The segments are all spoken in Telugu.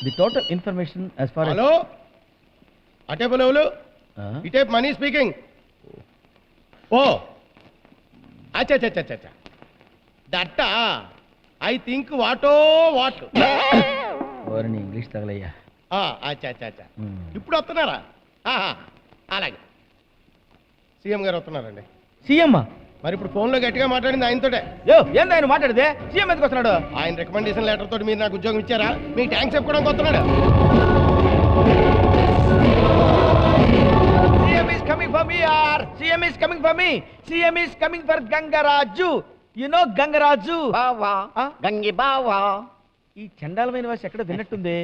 The total information as far as hello అటే బోలేవులు ఇటే మనీ స్పీకింగ్ ఓ అచ్చా దట్ట ఐ థింక్ వాటో వాట్ ఓరని ఇంగ్లీష్ తగలయ్యా. అచ్చా ఇప్పుడు వస్తున్నారా అలాగే సీఎం గారు వస్తున్నారండి. సీఎం మరి ఇప్పుడు ఫోన్లో గట్టిగా మాట్లాడింది ఆయనతోటే. ఏంది ఆయన మాట్లాడితే సీఎం ఎందుకు వస్తున్నాడు? ఆయన రికమెండేషన్ లెటర్ తోటి మీరు నాకు ఉద్యోగం ఇచ్చారా? మీకు థ్యాంక్స్ చెప్పుకోవడానికి వస్తున్నాడు. CM is coming for me, yaar. CM is coming for me. CM is coming for Gangaraju. You know Gangaraju? బావా గంగి బావా. ఈ చండాలమైన వాసి ఎక్కడ విన్నట్టుంది.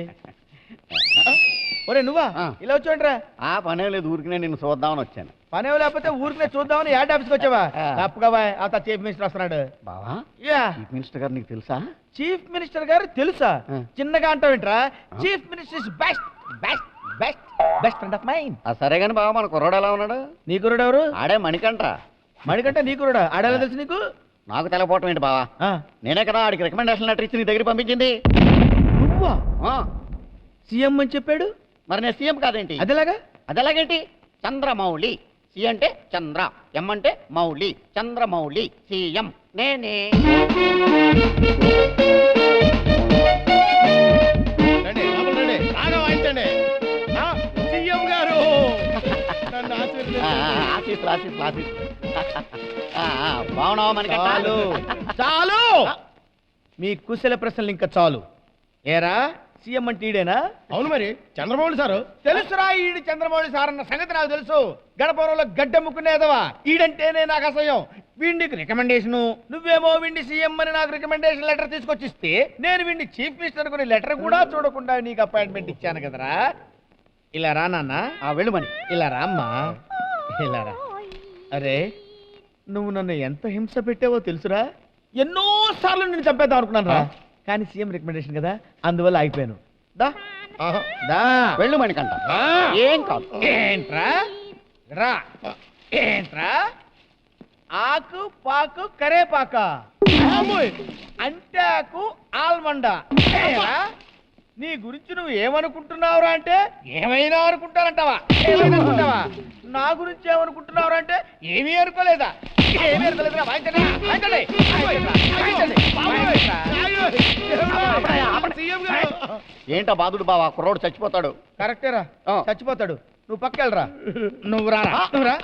ఒరే నువ్వా ఇలా వచ్చావంట్రా? ఆ పనే లేదు, ఊరికినే నిన్ను చూద్దామని వచ్చాను. పనేవి లేకపోతే ఊరికే చూద్దామని యాడ్ ఆఫీస్కి వచ్చావా? తప్పుగా ఆ చీఫ్ మినిస్టర్ వస్తున్నాడు. బావా యా చీఫ్ మినిస్టర్ గారు నీకు తెలుసా? చీఫ్ మినిస్టర్ గారు తెలుసా? చిన్నగా అంటావేంట్రా? Chief minister is best best best best friend of mine. సరే గాని బావా, మన కుర్రాడు ఎలా ఉన్నాడు? నీ కుర్రాడు ఎవరు? ఆడే మణికంట. మణికంటే నీ కుర్రాడా? ఆడేలా తెలుసు నీకు? నాకు తెలపోవటం ఏంటి బావా? నేనే కదా ఆడికి రికమెండేషన్ లెటర్ ఇచ్చి నీ దగ్గర పంపించింది. నువ్వా? ఆ, సీఎం అని చెప్పాడు. మరి నేను సీఎం కాదేంటి? అదేలాగా? అదెలాగేంటి? చంద్రమౌళి. సి అంటే చంద్ర, ఎం అంటే మౌళి, చంద్రమౌళి సీఎం నేనే. రండి లోపల రండి, బాగా వాయించండి. సీఎం గారు నన్ను ఆశీర్వదించండి. ఆఫీస్ బాగున్నావా మణికంట? చాలు చాలు, మీ కుశల ప్రశ్నలు ఇంకా చాలు. ఏరా సీఎం అంటే ఈడేనా? అవును మరి చంద్రబాబు సారు తెలుసురా, ఈడు చంద్రమౌళి సార్ అన్న సంగతి నాకు తెలుసు. గడపవరంలో గడ్డెమ్ముకునేదవా ఈడంటేనే నాకు అసహ్యం. వీడికి రికమెండేషను, నువ్వేమో వీడిని సీఎం అని నాకు రికమెండేషన్ లెటర్ తీసుకొచ్చిస్తే నేను వీడిని చీఫ్ మినిస్టర్ అనుకుని లెటర్ కూడా చూడకుండా నీకు అపాయింట్మెంట్ ఇచ్చాను కదరా. ఇలా రా నాన్న. వెళ్ళు మని. ఇలా రా అమ్మా, ఇలా రా. అరే నువ్వు నన్ను ఎంత హింస పెట్టావో తెలుసురా. ఎన్నో సార్లు నిన్ను చంపేద్దాం అనుకున్నాను రా, కానీ సీఎం రికమెండేషన్ కదా అందువల్ల ఆగిపోయాను. దా దా వెళ్ళు మణికంట. ఏం కాదు. ఏంట్రా రా, ఏంట్రా ఆకు పాకు కరేపాక అంటాకు ఆల్మండ. నీ గురించి నువ్వు ఏమనుకుంటున్నావురా అంటే ఏమైనా అనుకుంటానంటావా? ఏమైనా అనుకుంటావా? నా గురించి ఏమనుకుంటున్నావురా అంటే ఏమీ అనుకోలేదా? ఏమీ అనుకోలేదురా. వాయించండి, వాయించండి, వాయించండి, వాయించండి. సీఎం గారు ఏంటో బాధుడు బావా, కుర్రోడు చచ్చిపోతాడు. కరెక్టేరా, చచ్చిపోతాడు. నువ్వు పక్కెళ్ళరా. నువ్వు రా, నువ్వు రా.